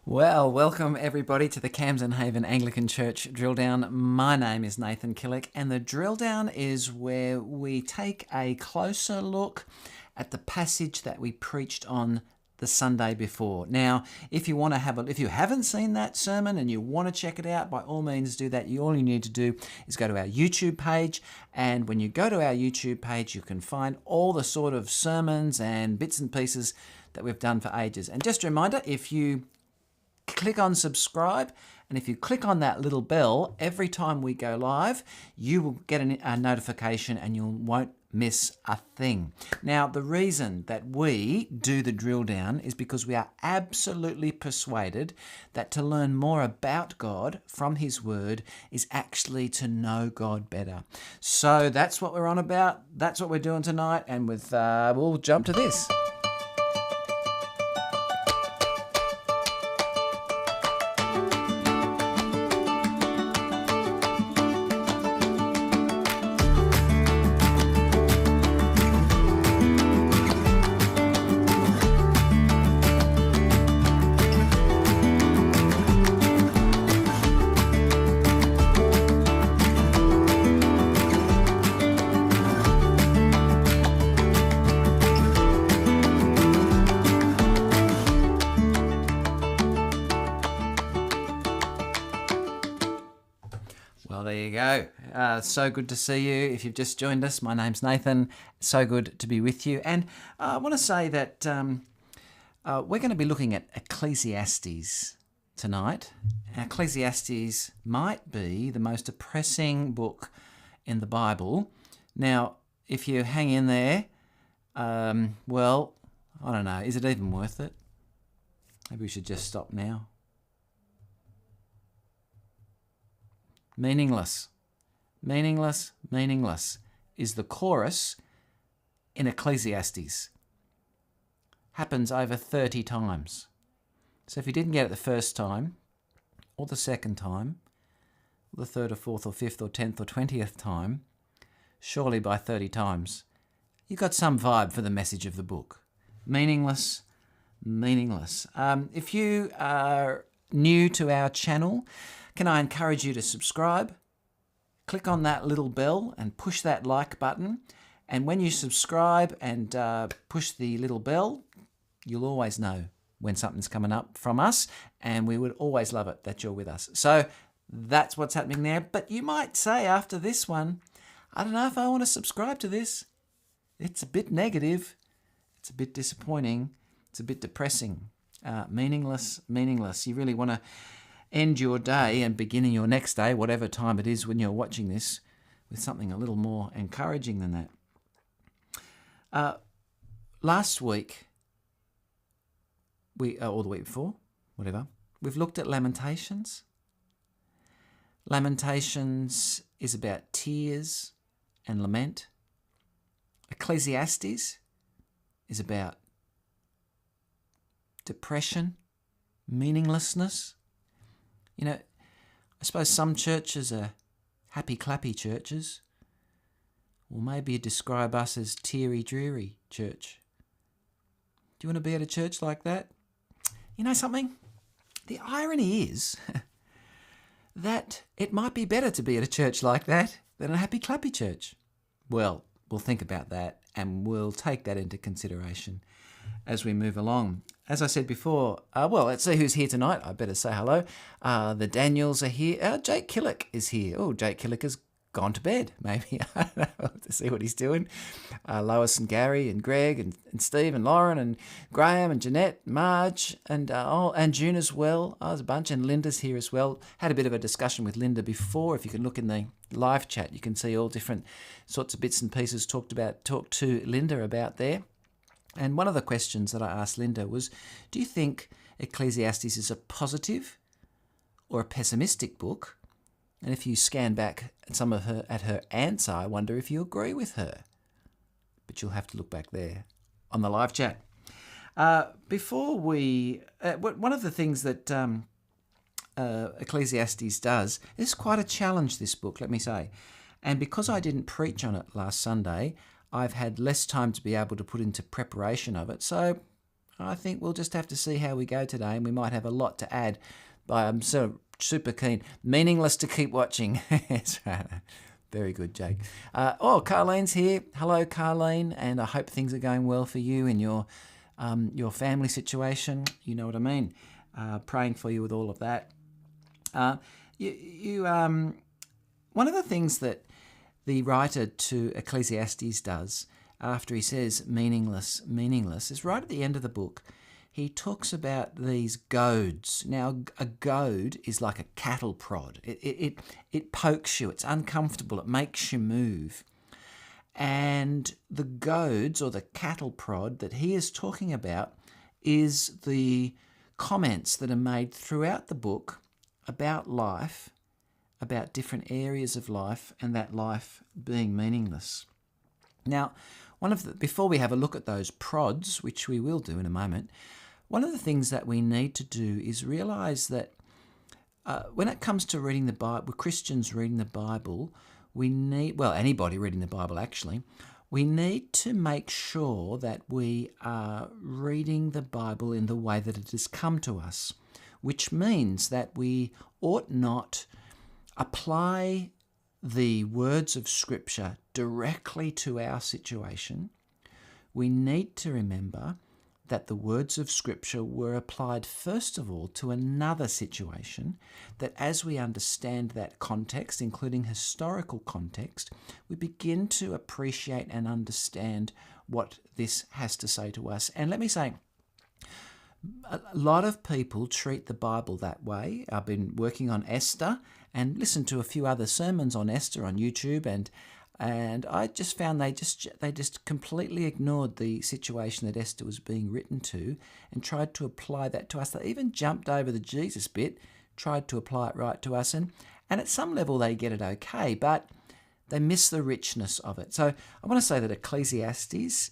Well, welcome everybody to the Camden Anglican Church Drill Down. My name is Nathan Killick, and the Drill Down is where we take a closer look at the passage that we preached on the Sunday before. Now, if you haven't seen that sermon and you want to check it out, by all means do that. All you need to do is go to our YouTube page, and when you go to our YouTube page, you can find all the sort of sermons and bits and pieces that we've done for ages. And just a reminder, if you click on subscribe, and if you click on that little bell, every time we go live, you will get a notification and you won't miss a thing. Now, the reason that we do the drill down is because we are absolutely persuaded that to learn more about God from His Word is actually to know God better. So that's what we're on about. That's what we're doing tonight, and we'll jump to this. Well, there you go. So good to see you. If you've just joined us, my name's Nathan. So good to be with you. And I want to say that we're going to be looking at Ecclesiastes tonight. Ecclesiastes might be the most depressing book in the Bible. Now, if you hang in there, well, I don't know. Is it even worth it? Maybe we should just stop now. Meaningless, meaningless, meaningless is the chorus in Ecclesiastes. Happens over 30 times. So if you didn't get it the first time, or the second time, or the third or fourth or fifth or 10th or 20th time, surely by 30 times, you got some vibe for the message of the book. Meaningless, meaningless. If you are new to our channel, can I encourage you to subscribe? Click on that little bell and push that like button. And when you subscribe and push the little bell, you'll always know when something's coming up from us. And we would always love it that you're with us. So that's what's happening there. But you might say after this one, I don't know if I want to subscribe to this. It's a bit negative. It's a bit disappointing. It's a bit depressing. Meaningless, meaningless. You really want to end your day and beginning your next day, whatever time it is when you're watching this, with something a little more encouraging than that. Last week, or the week before, whatever, we've looked at Lamentations. Lamentations is about tears and lament. Ecclesiastes is about depression, meaninglessness. You know, I suppose some churches are happy-clappy churches, or maybe you describe us as teary-dreary church. Do you want to be at a church like that? You know something? The irony is that it might be better to be at a church like that than a happy-clappy church. Well, we'll think about that, and we'll take that into consideration as we move along. As I said before, let's see who's here tonight. I better say hello. The Daniels are here. Jake Killick is here. Oh, Jake Killick has gone to bed, maybe. I don't know. We'll have to see what he's doing. Lois and Gary and Greg and Steve and Lauren and Graham and Jeanette, Marge and June as well. There's a bunch, and Linda's here as well. Had a bit of a discussion with Linda before. If you can look in the live chat, you can see all different sorts of bits and pieces talked to Linda about there. And one of the questions that I asked Linda was, do you think Ecclesiastes is a positive or a pessimistic book? And if you scan back at her answer, I wonder if you agree with her. But you'll have to look back there on the live chat. Before we... one of the things that Ecclesiastes does is quite a challenge, this book, let me say. And because I didn't preach on it last Sunday, I've had less time to be able to put into preparation of it. So I think we'll just have to see how we go today, and we might have a lot to add, but I'm so super keen. Meaningless to keep watching. That's right. Very good, Jake. Carlene's here. Hello, Carlene, and I hope things are going well for you in your family situation. You know what I mean. Praying for you with all of that. One of the things that the writer to Ecclesiastes does after he says meaningless, is right at the end of the book. He talks about these goads. Now, a goad is like a cattle prod. It pokes you. It's uncomfortable. It makes you move. And the goads, or the cattle prod that he is talking about, is the comments that are made throughout the book about life, about different areas of life, and that life being meaningless. Now, before we have a look at those prods, which we will do in a moment, one of the things that we need to do is realise that when it comes to reading the Bible, Christians reading the Bible, anybody reading the Bible actually, we need to make sure that we are reading the Bible in the way that it has come to us, which means that we ought not apply the words of Scripture directly to our situation. We need to remember that the words of Scripture were applied first of all to another situation, that as we understand that context, including historical context, we begin to appreciate and understand what this has to say to us. And let me say, a lot of people treat the Bible that way. I've been working on Esther and listened to a few other sermons on Esther on YouTube, and I just found they just completely ignored the situation that Esther was being written to and tried to apply that to us. They even jumped over the Jesus bit, tried to apply it right to us, and at some level they get it okay, but they miss the richness of it. So I want to say that Ecclesiastes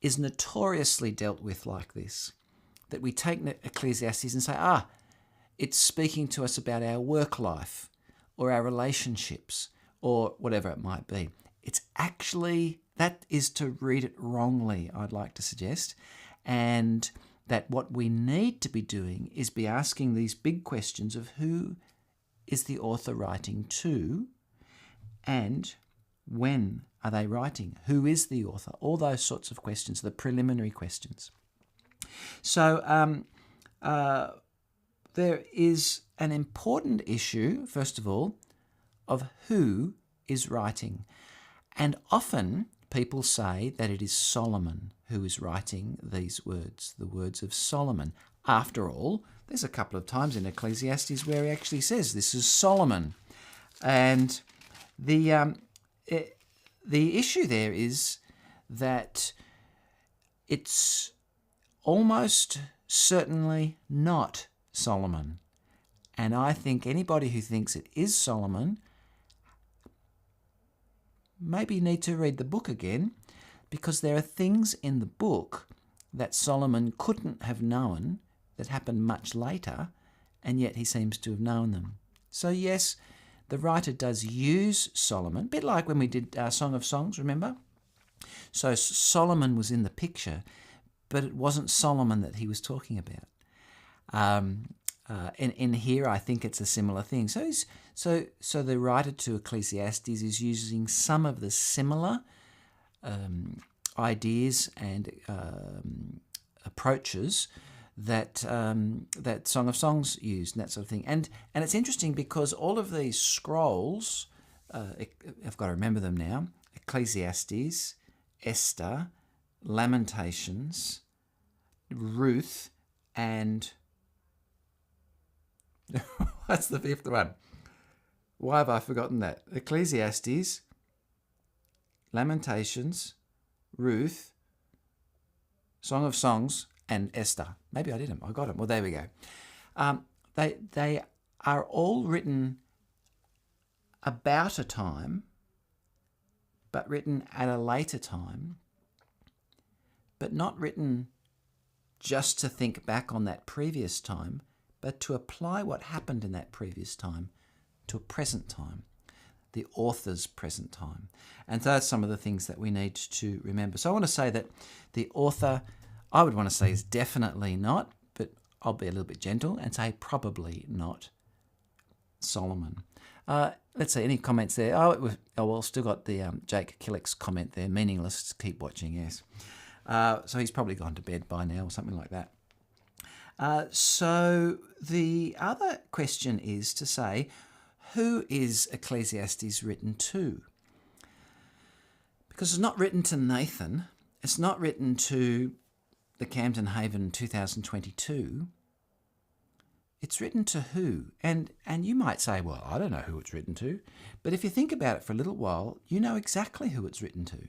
is notoriously dealt with like this, that we take Ecclesiastes and say, it's speaking to us about our work life or our relationships or whatever it might be. It's actually, that is to read it wrongly, I'd like to suggest, and that what we need to be doing is be asking these big questions of who is the author writing to, and when are they writing? Who is the author? All those sorts of questions, the preliminary questions. So there is an important issue, first of all, of who is writing. And often people say that it is Solomon who is writing these words, the words of Solomon. After all, there's a couple of times in Ecclesiastes where he actually says this is Solomon. And the issue there is that it's almost certainly not Solomon. And I think anybody who thinks it is Solomon maybe need to read the book again, because there are things in the book that Solomon couldn't have known that happened much later, and yet he seems to have known them. So yes, the writer does use Solomon, a bit like when we did Song of Songs, remember? So Solomon was in the picture, but it wasn't Solomon that he was talking about. In here, I think it's a similar thing. So the writer to Ecclesiastes is using some of the similar ideas and approaches that Song of Songs used, and that sort of thing. And it's interesting because all of these scrolls, I've got to remember them now: Ecclesiastes, Esther, Lamentations, Ruth, and what's the fifth one? Why have I forgotten that? Ecclesiastes, Lamentations, Ruth, Song of Songs, and Esther. Maybe I didn't. I got them. Well, there we go. They are all written about a time, but written at a later time, but not written just to think back on that previous time, but to apply what happened in that previous time to a present time, the author's present time. And so that's some of the things that we need to remember. So I want to say that the author I would want to say is definitely not, but I'll be a little bit gentle and say probably not Solomon. Let's see, any comments there? Well, still got the Jake Killick's comment there, meaningless, keep watching, yes. So he's probably gone to bed by now or something like that. So the other question is to say, who is Ecclesiastes written to? Because it's not written to Nathan, it's not written to the Camden Haven 2022. It's written to who? And you might say, well, I don't know who it's written to. But if you think about it for a little while, you know exactly who it's written to.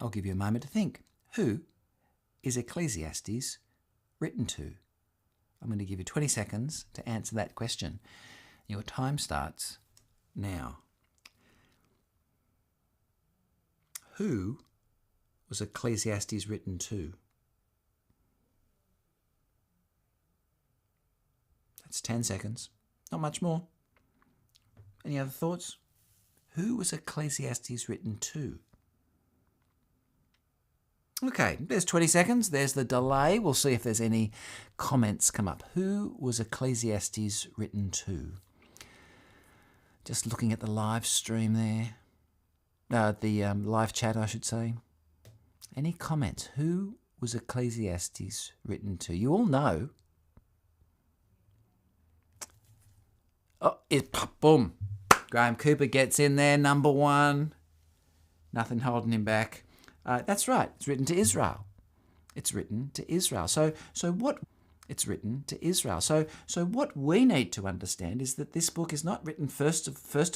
I'll give you a moment to think. Who is Ecclesiastes written to? I'm going to give you 20 seconds to answer that question. Your time starts now. Who was Ecclesiastes written to? That's 10 seconds. Not much more. Any other thoughts? Who was Ecclesiastes written to? Okay, there's 20 seconds. There's the delay. We'll see if there's any comments come up. Who was Ecclesiastes written to? Just looking at the live stream there. The live chat, I should say. Any comments? Who was Ecclesiastes written to? You all know. Oh, boom. Graham Cooper gets in there, number one. Nothing holding him back. That's right. It's written to Israel. It's written to Israel. So what? It's written to Israel. So what we need to understand is that this book is not written first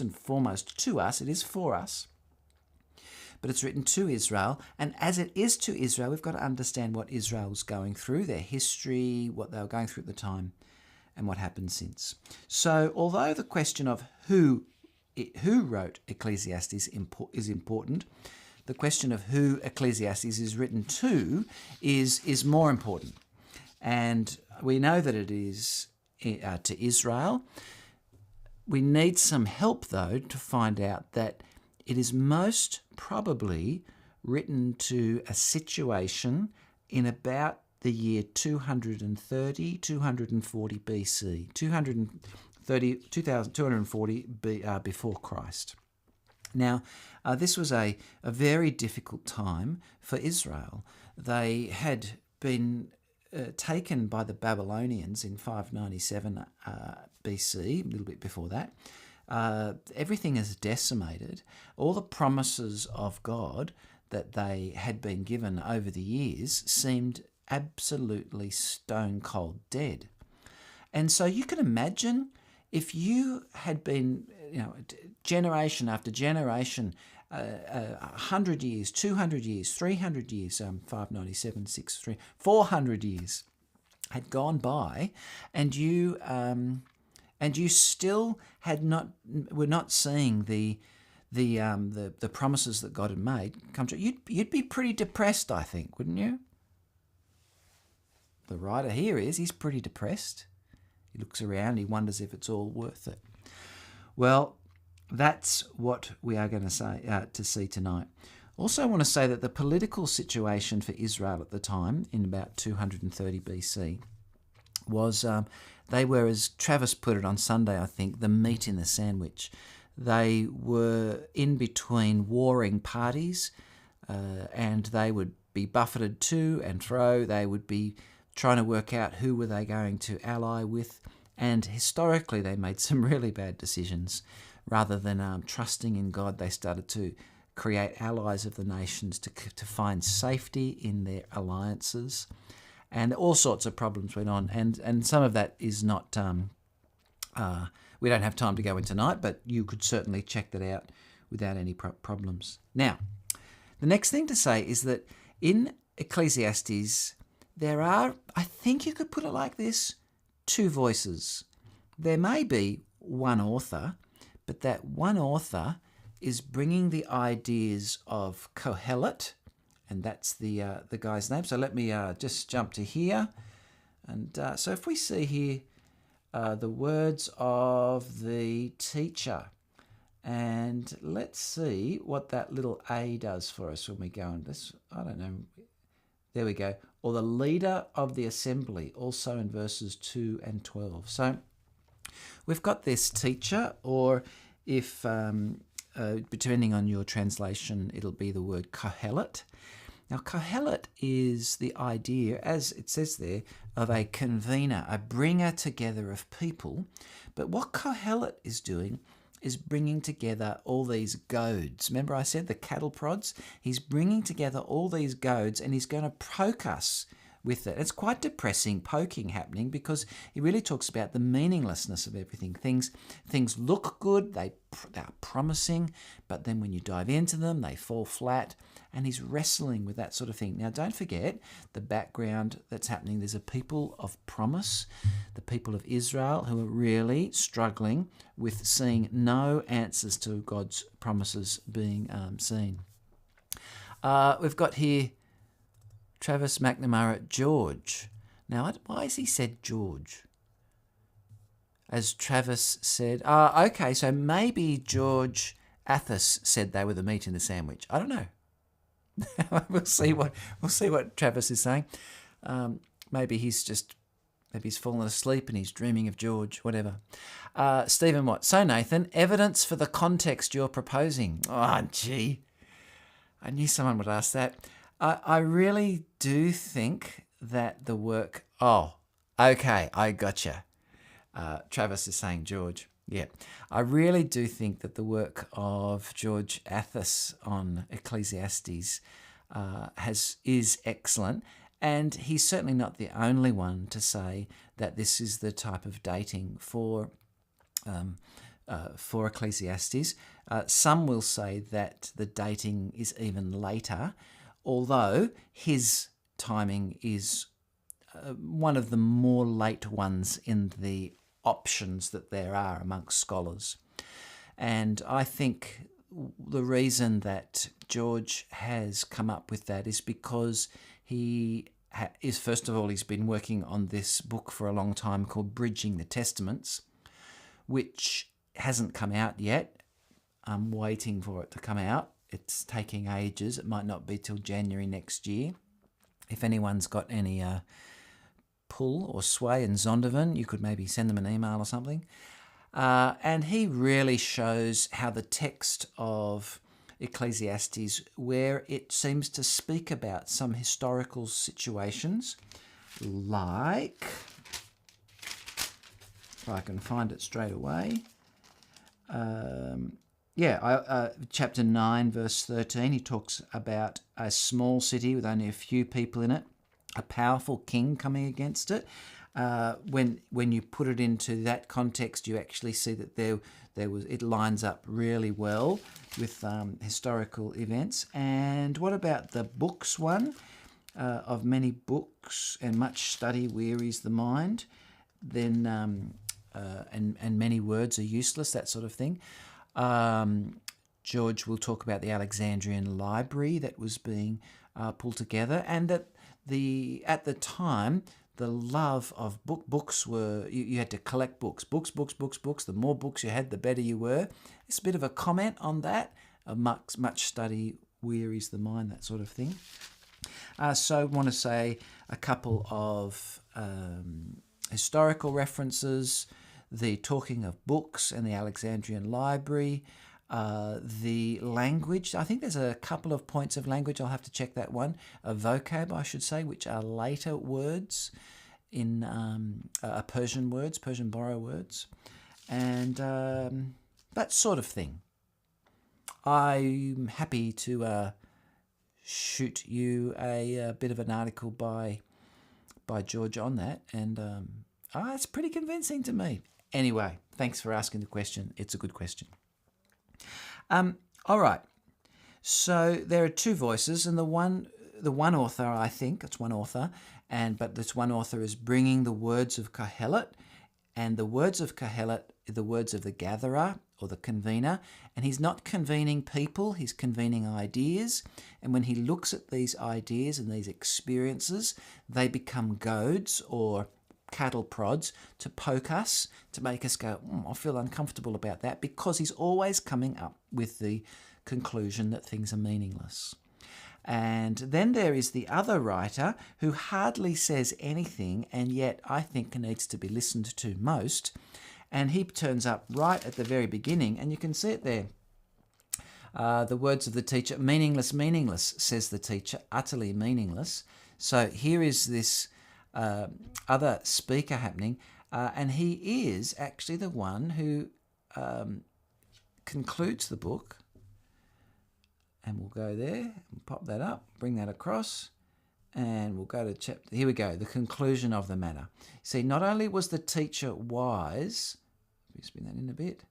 and foremost to us. It is for us. But it's written to Israel. And as it is to Israel, we've got to understand what Israel's going through, their history, what they were going through at the time, and what happened since. So although the question of who wrote Ecclesiastes is important, the question of who Ecclesiastes is written to is more important. And we know that it is to Israel. We need some help, though, to find out that it is most probably written to a situation in about the year 240 BC, 240 before Christ. Now, this was a very difficult time for Israel. They had been taken by the Babylonians in 597 BC, a little bit before that. Everything is decimated. All the promises of God that they had been given over the years seemed absolutely stone cold dead. And so you can imagine if you had been, generation after generation, 100 years, 200 years, 300 years, 597, 63, 400 years had gone by, and you still were not seeing the promises that God had made come true. You'd be pretty depressed, I think, wouldn't you? The writer here he's pretty depressed. He looks around, he wonders if it's all worth it. Well, that's what we are going to see tonight. Also, I want to say that the political situation for Israel at the time, in about 230 BC, was they were, as Travis put it on Sunday, I think, the meat in the sandwich. They were in between warring parties, and they would be buffeted to and fro. They would be trying to work out who were they going to ally with, and historically they made some really bad decisions. Rather than trusting in God, they started to create allies of the nations to find safety in their alliances, and all sorts of problems went on. And some of that is not, we don't have time to go in tonight, but you could certainly check that out without any problems. Now, the next thing to say is that in Ecclesiastes, there are, I think you could put it like this, two voices. There may be one author, but that one author is bringing the ideas of Kohelet, and that's the guy's name. So let me just jump to here. And so if we see here the words of the teacher, and let's see what that little A does for us when we go on this. I don't know. There we go. Or the leader of the assembly, also in verses 2 and 12. So we've got this teacher, or if, depending on your translation, it'll be the word kohelet. Now, kohelet is the idea, as it says there, of a convener, a bringer together of people. But what kohelet is doing is bringing together all these goads. Remember I said the cattle prods? He's bringing together all these goads and he's going to poke us with it. It's quite depressing poking happening because he really talks about the meaninglessness of everything. Things look good, they are promising, but then when you dive into them, they fall flat. And he's wrestling with that sort of thing. Now, don't forget the background that's happening. There's a people of promise, the people of Israel, who are really struggling with seeing no answers to God's promises being seen. We've got here Travis McNamara, George. Now, why has he said George? As Travis said, okay, so maybe George Athos said they were the meat in the sandwich. I don't know. We'll see what Travis is saying. Maybe he's fallen asleep and he's dreaming of George, whatever. Stephen Watt. So Nathan, evidence for the context you're proposing. Oh, gee. I knew someone would ask that. I really do think that the work... Oh, okay, I gotcha. Travis is saying George. Yeah, I really do think that the work of George Athos on Ecclesiastes is excellent, and he's certainly not the only one to say that this is the type of dating for Ecclesiastes. Some will say that the dating is even later, although his timing is one of the more late ones in the options that there are amongst scholars. And I think the reason that George has come up with that is because he is, first of all, he's been working on this book for a long time called Bridging the Testaments, which hasn't come out yet. I'm waiting for it to come out. It's taking ages. It might not be till January next year. If anyone's got any pull or sway in Zondervan, you could maybe send them an email or something. And he really shows how the text of Ecclesiastes, where it seems to speak about some historical situations, like, if I can find it straight away, chapter 9, verse 13, he talks about a small city with only a few people in it, a powerful king coming against it. When you put it into that context, you actually see that it lines up really well with historical events. And what about the books one? Of many books and much study wearies the mind. Then and many words are useless, that sort of thing. George will talk about the Alexandrian library that was being pulled together, and that at the time, the love of books were, you had to collect books. The more books you had, the better you were. It's a bit of a comment on that. Much study wearies the mind, that sort of thing. So I want to say a couple of historical references, the talking of books and the Alexandrian library, the language. I think there's a couple of points of language. I'll have to check that one. A vocab, I should say, which are later words in Persian words, Persian borrow words, and that sort of thing. I'm happy to shoot you a bit of an article by George on that, and it's pretty convincing to me. Anyway, thanks for asking the question. It's a good question. All right. So there are two voices, and the one author, I think it's one author, but this one author is bringing the words of Kohelet, and the words of Kohelet are the words of the gatherer or the convener, and he's not convening people, he's convening ideas, and when he looks at these ideas and these experiences, they become goads or cattle prods to poke us, to make us go, I feel uncomfortable about that, because he's always coming up with the conclusion that things are meaningless. And then there is the other writer who hardly says anything and yet I think needs to be listened to most. And he turns up right at the very beginning, and you can see it there. The words of the teacher, meaningless, meaningless, says the teacher, utterly meaningless. So here is this other speaker happening, and he is actually the one who concludes the book. And we'll go there, pop that up, bring that across, and we'll go to chapter. Here we go, the conclusion of the matter. See, not only was the teacher wise, let me spin that in a bit.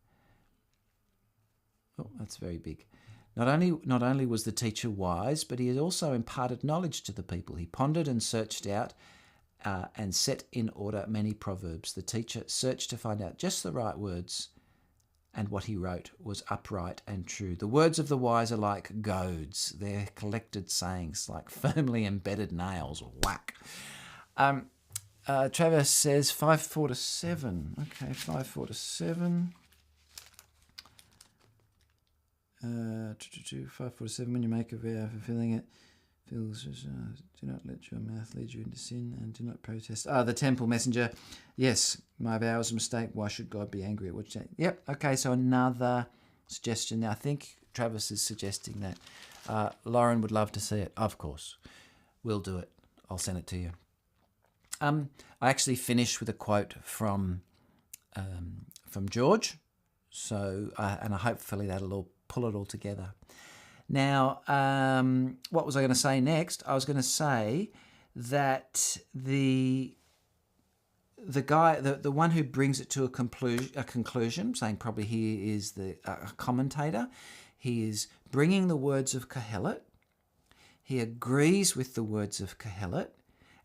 Oh, that's very big. Not only was the teacher wise, but he had also imparted knowledge to the people. He pondered and searched out and set in order many proverbs. The teacher searched to find out just the right words, and what he wrote was upright and true. The words of the wise are like goads. They're collected sayings, like firmly embedded nails. Whack. Travis says 5, 4 to 7. Okay, 5, 4 to 7. 5, 4 to 7. When you make a vow, fulfilling it, do not let your mouth lead you into sin, and do not protest. The temple messenger. Yes, my vow is a mistake. Why should God be angry at what you say? Yep. Okay, so another suggestion. Now, I think Travis is suggesting that Lauren would love to see it. Of course. We'll do it. I'll send it to you. I actually finished with a quote from George. So, and hopefully that'll all pull it all together. Now, what was I going to say next? I was going to say that the guy, the one who brings it to a conclusion, saying probably he is the commentator, he is bringing the words of Kohelet. He agrees with the words of Kohelet,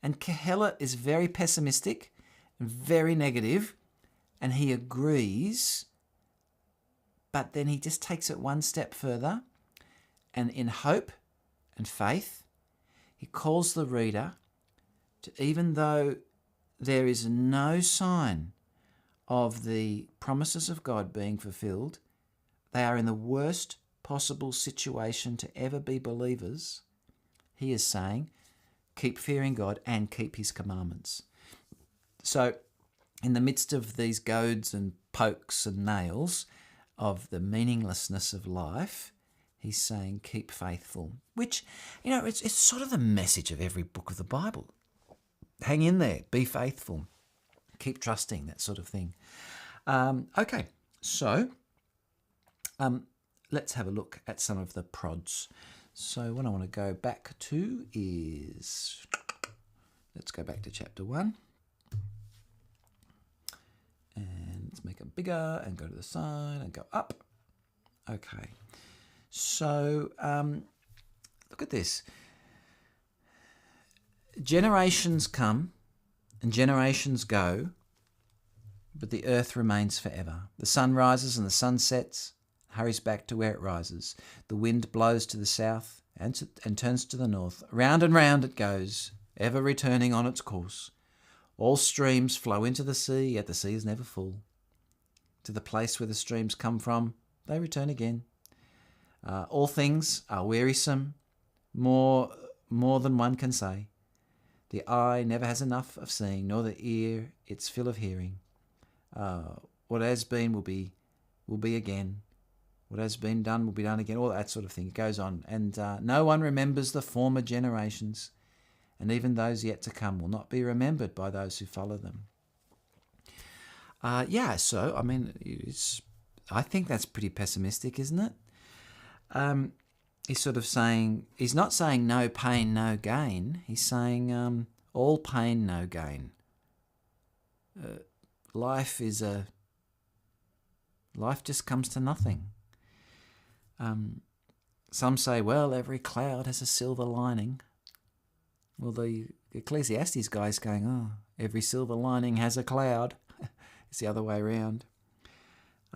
and Kohelet is very pessimistic and very negative, and he agrees, but then he just takes it one step further. And in hope and faith, he calls the reader to, even though there is no sign of the promises of God being fulfilled, they are in the worst possible situation to ever be believers, he is saying, keep fearing God and keep his commandments. So in the midst of these goads and pokes and nails of the meaninglessness of life, he's saying, keep faithful, which, it's sort of the message of every book of the Bible. Hang in there, be faithful, keep trusting, that sort of thing. Okay, so let's have a look at some of the prods. So what I want to go back to is, let's go back to chapter 1. And let's make it bigger and go to the side and go up. Okay. So, look at this. Generations come and generations go, but the earth remains forever. The sun rises and the sun sets, hurries back to where it rises. The wind blows to the south and turns to the north. Round and round it goes, ever returning on its course. All streams flow into the sea, yet the sea is never full. To the place where the streams come from, they return again. All things are wearisome, more than one can say. The eye never has enough of seeing, nor the ear its fill of hearing. What has been will be again. What has been done will be done again. All that sort of thing. It goes on. And no one remembers the former generations, and even those yet to come will not be remembered by those who follow them. So, I mean, I think that's pretty pessimistic, isn't it? He's sort of saying, he's not saying no pain, no gain. He's saying all pain, no gain. Life just comes to nothing. Some say, well, every cloud has a silver lining. Well, the Ecclesiastes guy's going, oh, every silver lining has a cloud. It's the other way around.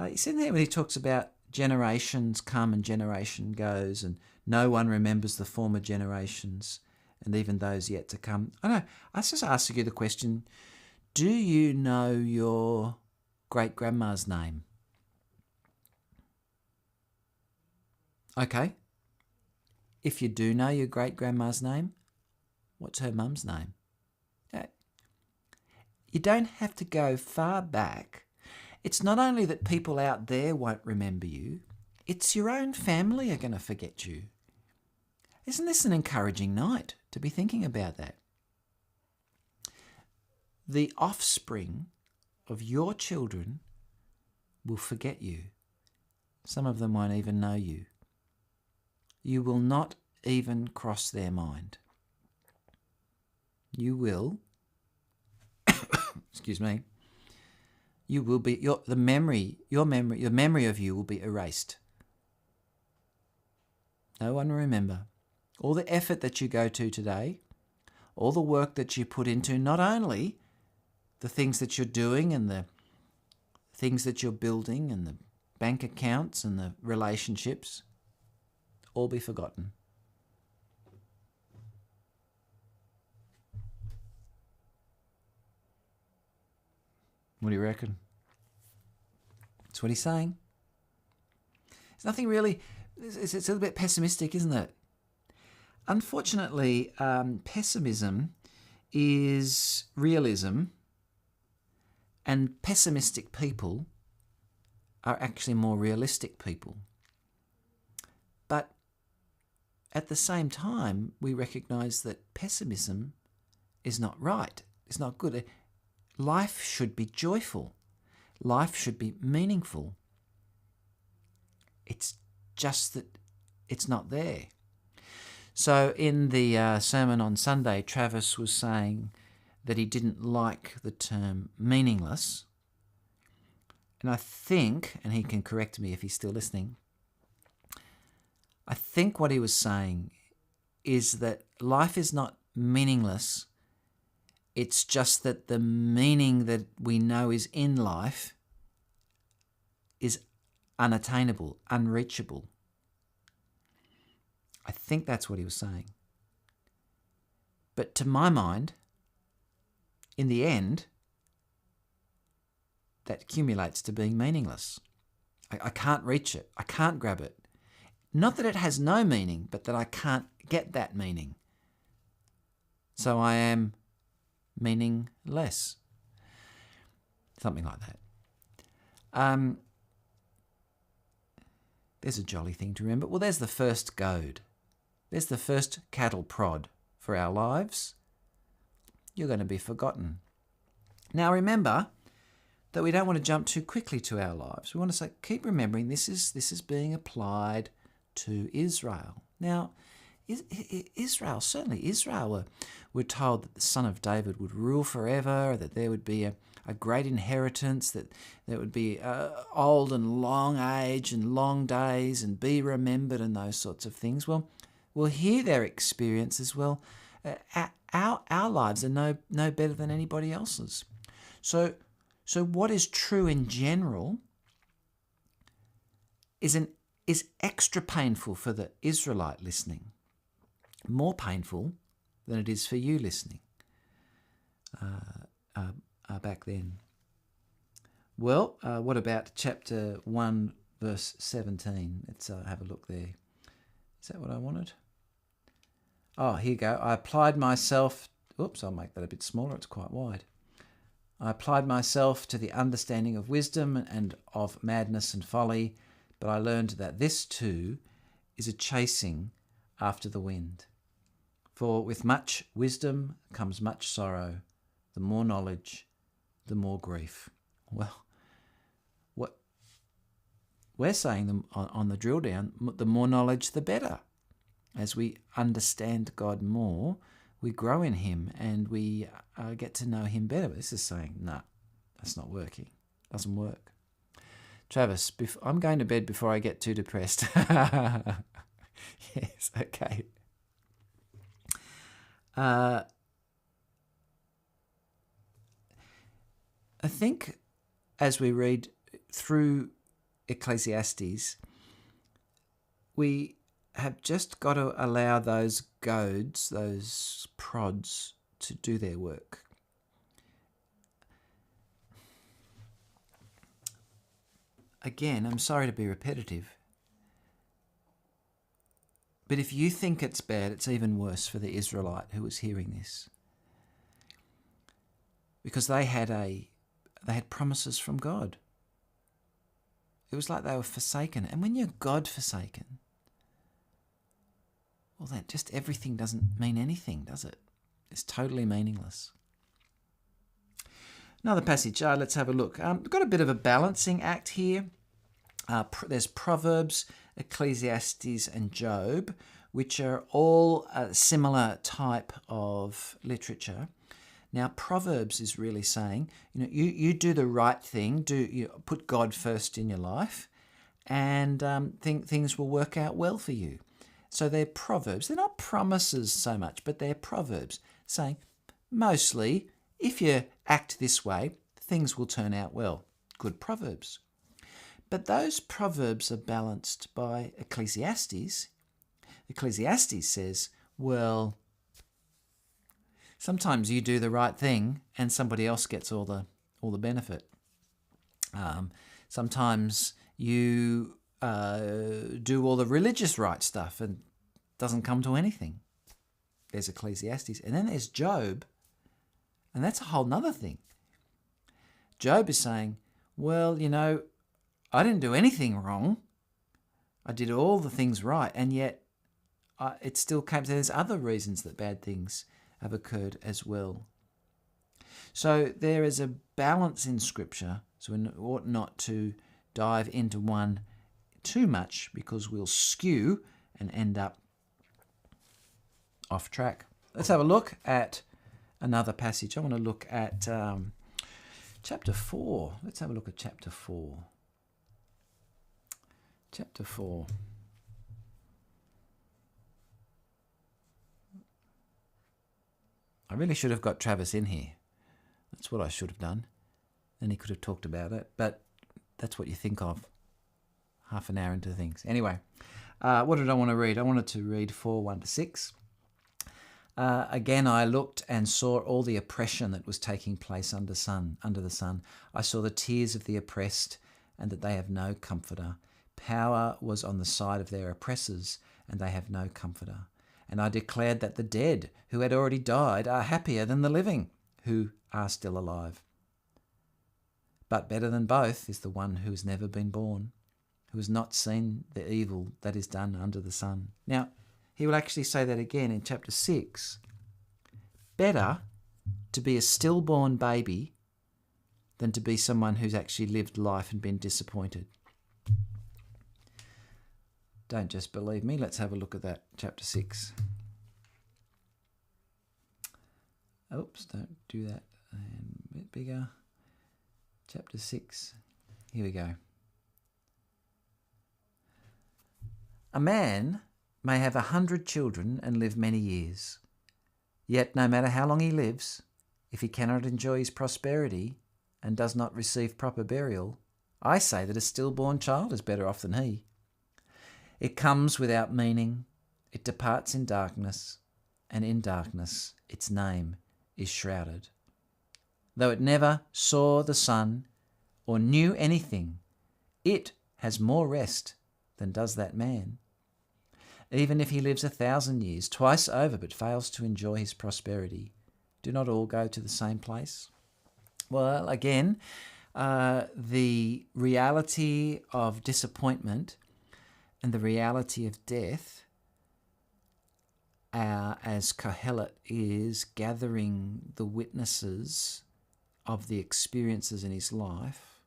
He's in there when he talks about generations come and generation goes, and no one remembers the former generations, and even those yet to come. I know. I was just asking you the question, do you know your great-grandma's name? Okay. If you do know your great-grandma's name, what's her mum's name? You don't have to go far back. It's not only that people out there won't remember you, it's your own family are going to forget you. Isn't this an encouraging night to be thinking about that? The offspring of your children will forget you. Some of them won't even know you. You will not even cross their mind. You will, excuse me, you will be, your memory of you will be erased. No one will remember. All the effort that you go to today, all the work that you put into not only the things that you're doing and the things that you're building and the bank accounts and the relationships, all be forgotten. What do you reckon? That's what he's saying. It's nothing really, it's a little bit pessimistic, isn't it? Unfortunately, pessimism is realism, and pessimistic people are actually more realistic people. But at the same time, we recognise that pessimism is not right. It's not good. Life should be joyful. Life should be meaningful. It's just that it's not there. So in the sermon on Sunday, Travis was saying that he didn't like the term meaningless. And I think, and he can correct me if he's still listening, I think what he was saying is that life is not meaningless. It's just that the meaning that we know is in life is unattainable, unreachable. I think that's what he was saying. But to my mind, in the end, that accumulates to being meaningless. I can't reach it. I can't grab it. Not that it has no meaning, but that I can't get that meaning. So I am meaningless. Something like that. There's a jolly thing to remember. Well, there's the first goad. There's the first cattle prod for our lives. You're going to be forgotten. Now remember that we don't want to jump too quickly to our lives. We want to say, keep remembering this is being applied to Israel. Now, Israel, certainly Israel were told that the son of David would rule forever, that there would be a great inheritance, that there would be old and long age and long days and be remembered and those sorts of things. Well, we'll hear their experiences. Well, our lives are no better than anybody else's. So what is true in general is extra painful for the Israelite listening, more painful than it is for you listening back then. Well, what about chapter 1, verse 17? Let's have a look there. Is that what I wanted? Oh, here you go. I applied myself... Oops, I'll make that a bit smaller. It's quite wide. I applied myself to the understanding of wisdom and of madness and folly, but I learned that this too is a chasing after the wind. For with much wisdom comes much sorrow. The more knowledge, the more grief. Well, what we're saying on the drill down, the more knowledge, the better. As we understand God more, we grow in him and we get to know him better. But this is saying, no, that's not working. Doesn't work. Travis, I'm going to bed before I get too depressed. Yes, okay. I think as we read through Ecclesiastes, we have just got to allow those goads, those prods, to do their work. Again, I'm sorry to be repetitive, But if you think it's bad, it's even worse for the Israelite who was hearing this. Because they had promises from God. It was like they were forsaken. And when you're God forsaken, well, that just everything doesn't mean anything, does it? It's totally meaningless. Another passage, let's have a look. We've got a bit of a balancing act here. There's Proverbs, Ecclesiastes and Job, which are all a similar type of literature. Now, Proverbs is really saying, you do the right thing, you put God first in your life, and things will work out well for you. So they're proverbs. They're not promises so much, but they're proverbs saying, mostly, if you act this way, things will turn out well. Good proverbs. But those proverbs are balanced by Ecclesiastes. Ecclesiastes says, well, sometimes you do the right thing and somebody else gets all the benefit. Sometimes you do all the religious right stuff and doesn't come to anything. There's Ecclesiastes. And then there's Job, and that's a whole nother thing. Job is saying, well, I didn't do anything wrong. I did all the things right, and yet it still came. There's other reasons that bad things have occurred as well. So there is a balance in Scripture, so we ought not to dive into one too much because we'll skew and end up off track. Let's have a look at another passage. I want to look at chapter 4. Let's have a look at chapter 4. Chapter 4. I really should have got Travis in here. That's what I should have done. Then he could have talked about it. But that's what you think of half an hour into things. Anyway, what did I want to read? I wanted to read 4:1-6. Again, I looked and saw all the oppression that was taking place under the sun. I saw the tears of the oppressed, and that they have no comforter. Power was on the side of their oppressors, and they have no comforter. And I declared that the dead, who had already died, are happier than the living, who are still alive. But better than both is the one who has never been born, who has not seen the evil that is done under the sun. Now, he will actually say that again in chapter 6. Better to be a stillborn baby than to be someone who's actually lived life and been disappointed. Don't just believe me. Let's have a look at that, chapter 6. Oops, don't do that. And a bit bigger. Chapter 6. Here we go. A man may have 100 children and live many years. Yet no matter how long he lives, if he cannot enjoy his prosperity and does not receive proper burial, I say that a stillborn child is better off than he. It comes without meaning, it departs in darkness, and in darkness its name is shrouded. Though it never saw the sun or knew anything, it has more rest than does that man. Even if he lives 1,000 years, twice over, but fails to enjoy his prosperity, do not all go to the same place? Well, again, the reality of disappointment and the reality of death, as Kohelet is gathering the witnesses of the experiences in his life,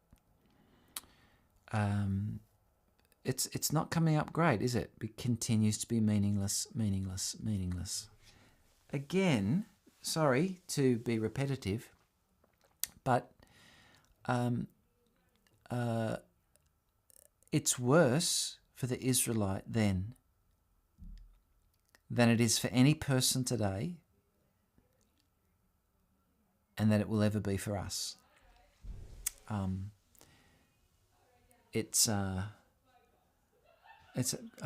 it's not coming up great, is it? It continues to be meaningless. Again, sorry to be repetitive, but it's worse for the Israelite then than it is for any person today, and that it will ever be for us. I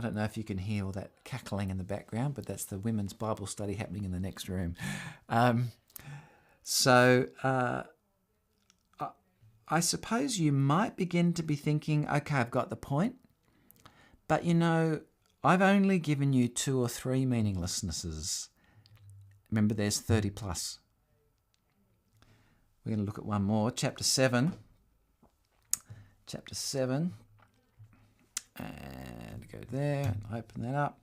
don't know if you can hear all that cackling in the background, but that's the women's Bible study happening in the next room. I suppose you might begin to be thinking, okay, I've got the point, but I've only given you 2 or 3 meaninglessnesses. Remember, there's 30 plus. We're going to look at one more. Chapter 7. And go there and open that up.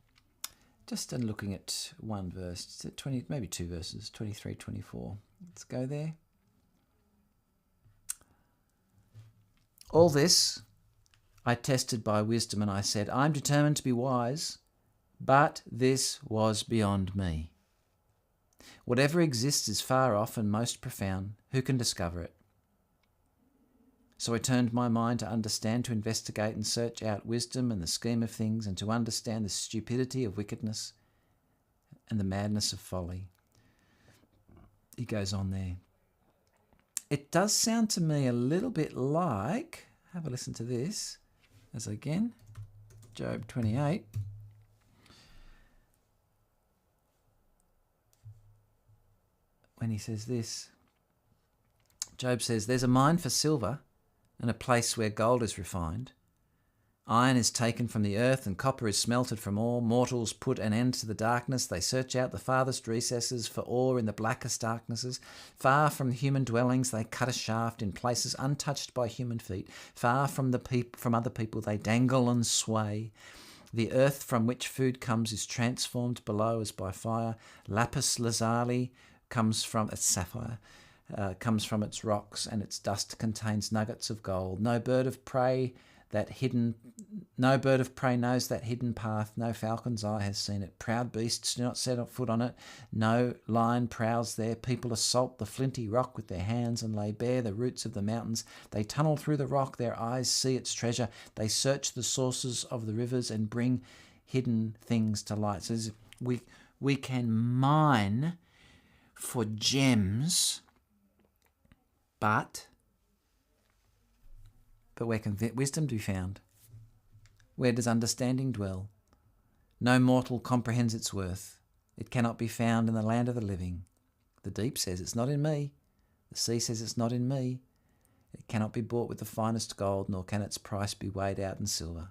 Just looking at one verse, 20, maybe 2 verses, 23, 24. Let's go there. All this I tested by wisdom, and I said, I'm determined to be wise, but this was beyond me. Whatever exists is far off and most profound. Who can discover it? So I turned my mind to understand, to investigate and search out wisdom and the scheme of things, and to understand the stupidity of wickedness and the madness of folly. He goes on there. It does sound to me a little bit like, have a listen to this, as again, Job 28. When he says this, Job says, there's a mine for silver and a place where gold is refined. Iron is taken from the earth and copper is smelted from ore. Mortals put an end to the darkness. They search out the farthest recesses for ore in the blackest darknesses. Far from human dwellings, they cut a shaft in places untouched by human feet. Far from from other people, they dangle and sway. The earth from which food comes is transformed below as by fire. Lapis lazuli comes from its sapphire. Comes from its rocks, and its dust contains nuggets of gold. No bird of prey knows that hidden path. No falcon's eye has seen it. Proud beasts do not set foot on it. No lion prowls there. People assault the flinty rock with their hands and lay bare the roots of the mountains. They tunnel through the rock. Their eyes see its treasure. They search the sources of the rivers and bring hidden things to light. So we can mine for gems, but where can wisdom be found? Where does understanding dwell? No mortal comprehends its worth. It cannot be found in the land of the living. The deep says it's not in me. The sea says it's not in me. It cannot be bought with the finest gold, nor can its price be weighed out in silver.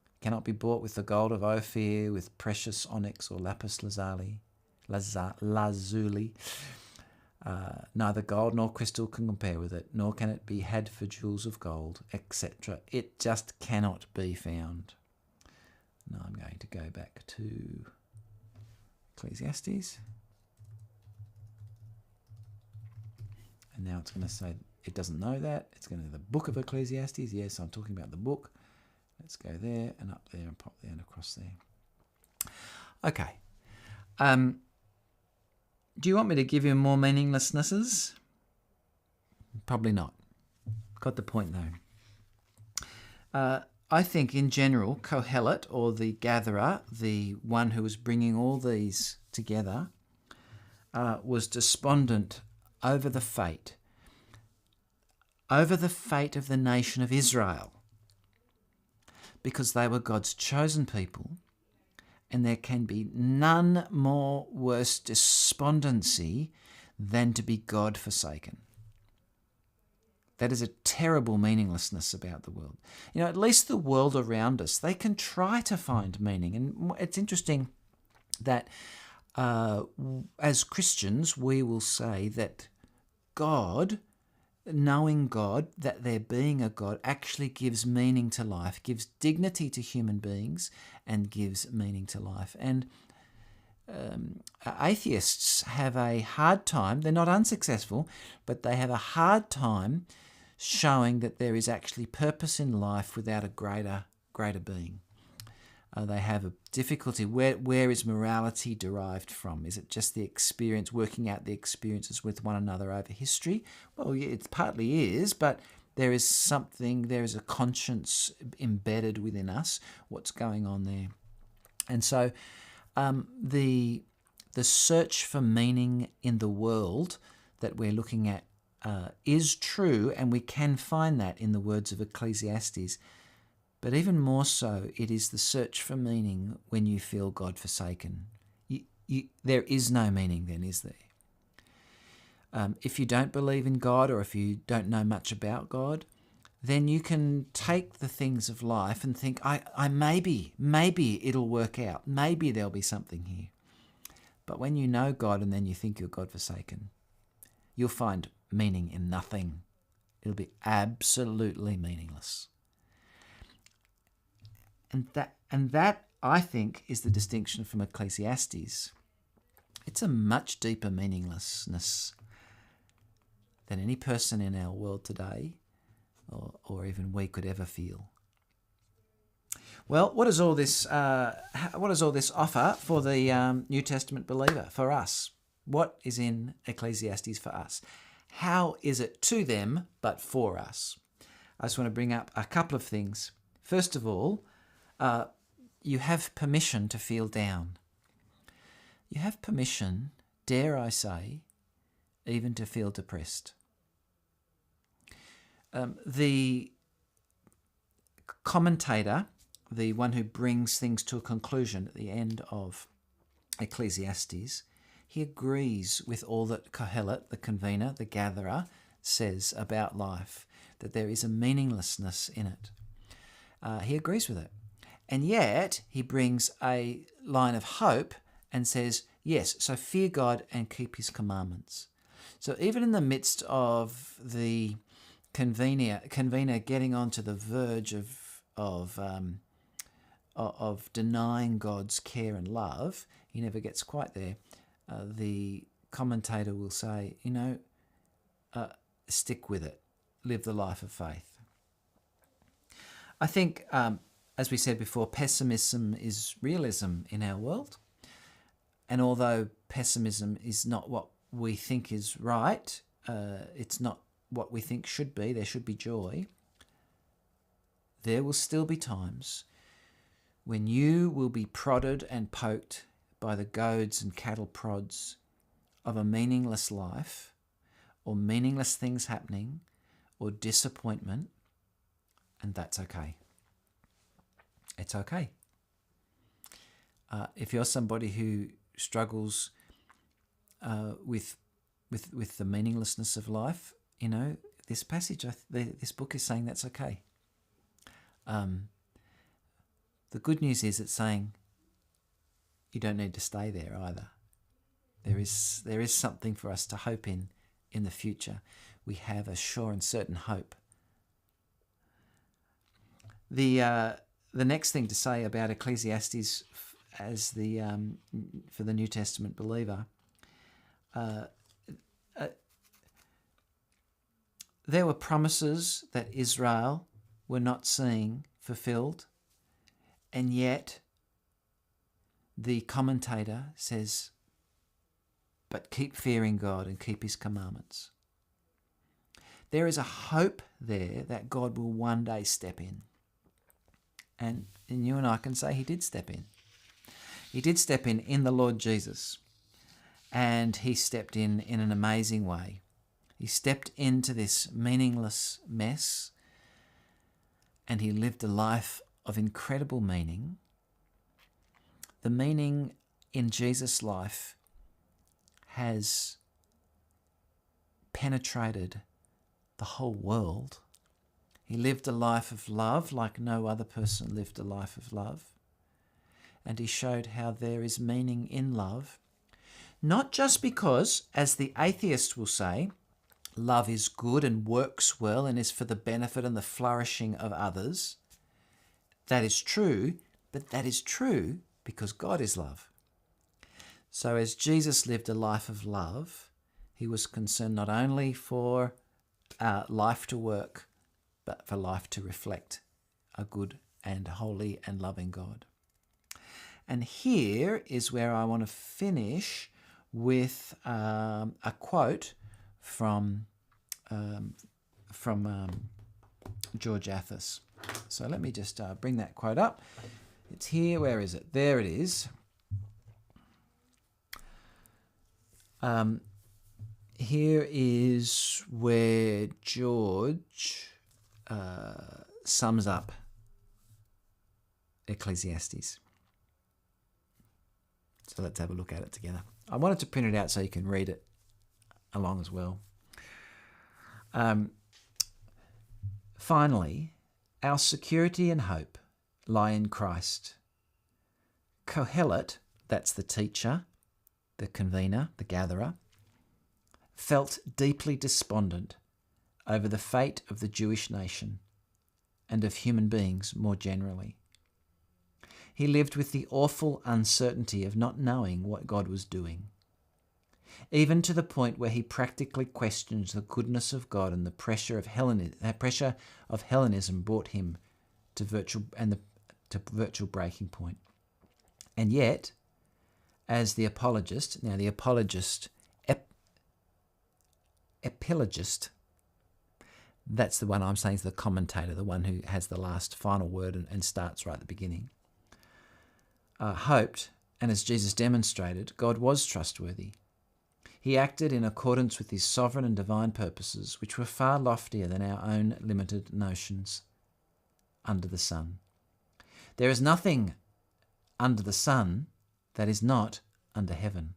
It cannot be bought with the gold of Ophir, with precious onyx or lapis lazuli. Neither gold nor crystal can compare with it, nor can it be had for jewels of gold, etc. It just cannot be found. Now I'm going to go back to Ecclesiastes. And now it's going to say it doesn't know that. It's going to the book of Ecclesiastes. Yes, I'm talking about the book. Let's go there and up there and pop there and across there. Okay. Do you want me to give you more meaninglessnesses? Probably not. Got the point though. I think in general, Kohelet, or the gatherer, the one who was bringing all these together, was despondent over the fate of the nation of Israel, because they were God's chosen people. And there can be none more worse despondency than to be God forsaken. That is a terrible meaninglessness about the world. You know, at least the world around us, they can try to find meaning. And it's interesting that as Christians, we will say that God, knowing God, that there being a God, actually gives meaning to life, gives dignity to human beings, and gives meaning to life. And atheists have a hard time, they're not unsuccessful, but they have a hard time showing that there is actually purpose in life without a greater being. They have a difficulty. Where is morality derived from? Is it just the experience, working out the experiences with one another over history? Well, yeah, it partly is, but there is a conscience embedded within us, what's going on there. And so the search for meaning in the world that we're looking at is true, and we can find that in the words of Ecclesiastes. But even more so, it is the search for meaning when you feel God forsaken. There is no meaning then, is there? If you don't believe in God, or if you don't know much about God, then you can take the things of life and think, I maybe it'll work out. Maybe there'll be something here. But when you know God and then you think you're God-forsaken, you'll find meaning in nothing. It'll be absolutely meaningless. And that I think is the distinction from Ecclesiastes. It's a much deeper meaninglessness than any person in our world today or even we could ever feel. Well, what does all this offer for the New Testament believer, for us? What is in Ecclesiastes for us? How is it to them but for us? I just want to bring up a couple of things. First of all, you have permission to feel down. You have permission, dare I say, even to feel depressed. The commentator, the one who brings things to a conclusion at the end of Ecclesiastes, he agrees with all that Kohelet, the convener, the gatherer, says about life, that there is a meaninglessness in it. He agrees with it. And yet he brings a line of hope and says, yes, so fear God and keep his commandments. So even in the midst of the convener getting onto the verge of denying God's care and love, he never gets quite there. The commentator will say, stick with it, live the life of faith. I think, as we said before, pessimism is realism in our world. And although pessimism is not what we think is right, it's not what we think should be, there should be joy, there will still be times when you will be prodded and poked by the goads and cattle prods of a meaningless life, or meaningless things happening, or disappointment, and that's okay. It's okay. If you're somebody who struggles with the meaninglessness of life, this passage, this book is saying that's okay. The good news is it's saying you don't need to stay there either. There is something for us to hope in the future. We have a sure and certain hope. The next thing to say about Ecclesiastes as for the New Testament believer, there were promises that Israel were not seeing fulfilled, and yet the commentator says, but keep fearing God and keep his commandments. There is a hope there that God will one day step in. And you and I can say he did step in. He did step in the Lord Jesus. And he stepped in an amazing way. He stepped into this meaningless mess and he lived a life of incredible meaning. The meaning in Jesus' life has penetrated the whole world. He lived a life of love like no other person lived a life of love. And he showed how there is meaning in love, not just because, as the atheist will say, love is good and works well and is for the benefit and the flourishing of others. That is true, but that is true because God is love. So as Jesus lived a life of love, he was concerned not only for life to work, but for life to reflect a good and holy and loving God. And here is where I want to finish with a quote from George Athos. So let me just bring that quote up. It's here. Where is it? There it is. Here is where George sums up Ecclesiastes. So let's have a look at it together. I wanted to print it out so you can read it along as well. Finally, our security and hope lie in Christ. Kohelet, that's the teacher, the convener, the gatherer, felt deeply despondent over the fate of the Jewish nation and of human beings more generally. He lived with the awful uncertainty of not knowing what God was doing, even to the point where he practically questioned the goodness of God, and the pressure of Hellenism brought him to virtual breaking point. And yet, as the apologist, epilogist, that's the one I'm saying is the commentator, the one who has the last final word and starts right at the beginning, hoped, and as Jesus demonstrated, God was trustworthy. He acted in accordance with his sovereign and divine purposes, which were far loftier than our own limited notions under the sun. There is nothing under the sun that is not under heaven.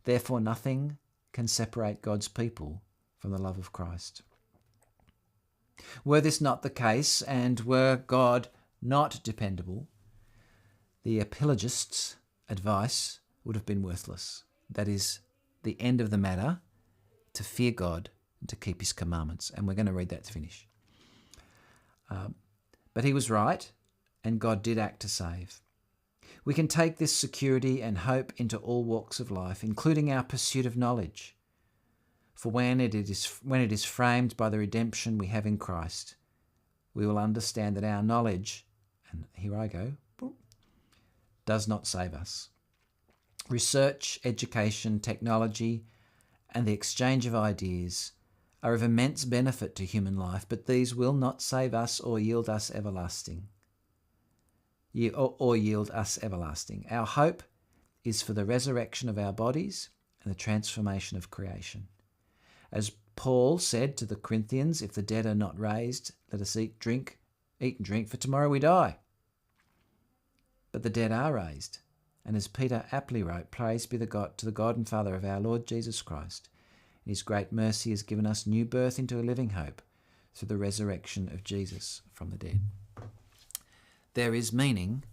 Therefore, nothing can separate God's people from the love of Christ. Were this not the case, and were God not dependable, the epilogist's advice would have been worthless. That is the end of the matter, to fear God and to keep his commandments. And we're going to read that to finish. But he was right, and God did act to save. We can take this security and hope into all walks of life, including our pursuit of knowledge. For when it is framed by the redemption we have in Christ, we will understand that our knowledge, and here I go, does not save us. Research, education, technology, and the exchange of ideas are of immense benefit to human life, but these will not save us or yield us everlasting. Our hope is for the resurrection of our bodies and the transformation of creation. As Paul said to the Corinthians, if the dead are not raised, let us eat and drink, for tomorrow we die. But the dead are raised. And as Peter aptly wrote, praise be to the God and Father of our Lord Jesus Christ. In his great mercy has given us new birth into a living hope through the resurrection of Jesus from the dead. There is meaning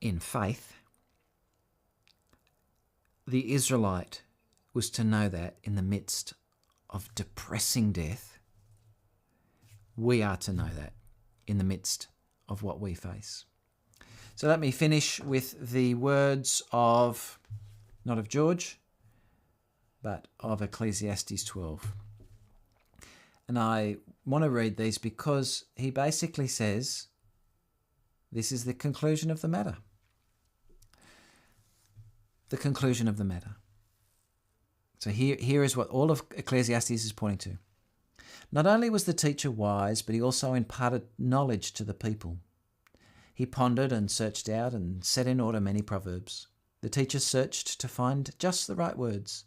in faith. The Israelite was to know that in the midst of depressing death, we are to know that in the midst of what we face. So let me finish with the words of, not of George, but of Ecclesiastes 12. And I want to read these because he basically says, this is the conclusion of the matter. The conclusion of the matter. So here is what all of Ecclesiastes is pointing to. Not only was the teacher wise, but he also imparted knowledge to the people. He pondered and searched out and set in order many proverbs. The teacher searched to find just the right words.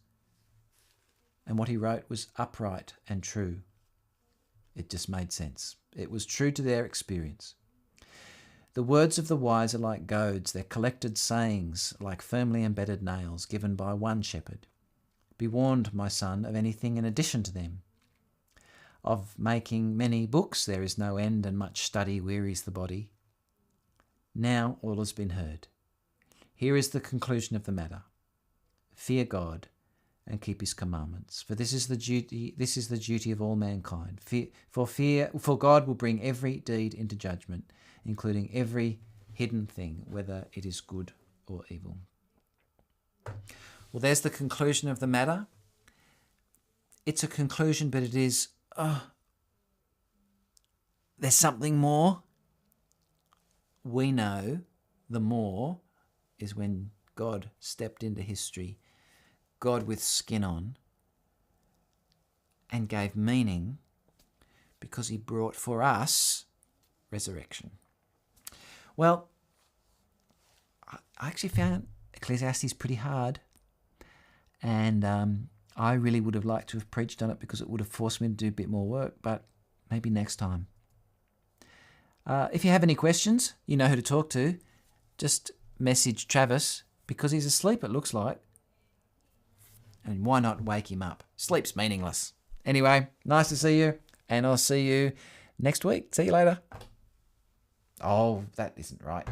And what he wrote was upright and true. It just made sense. It was true to their experience. The words of the wise are like goads, their collected sayings like firmly embedded nails given by one shepherd. Be warned, my son, of anything in addition to them. Of making many books there is no end, and much study wearies the body. Now all has been heard. Here is the conclusion of the matter. Fear God and keep his commandments, for this is the duty of all mankind. For God will bring every deed into judgment, including every hidden thing, whether it is good or evil. Well, there's the conclusion of the matter. It's a conclusion, but it is, there's something more. We know the more is when God stepped into history, God with skin on, and gave meaning because he brought for us resurrection. Well, I actually found Ecclesiastes pretty hard, and I really would have liked to have preached on it because it would have forced me to do a bit more work, but maybe next time. If you have any questions, you know who to talk to. Just message Travis because he's asleep, it looks like. And why not wake him up? Sleep's meaningless. Anyway, nice to see you, and I'll see you next week. See you later. Oh, that isn't right.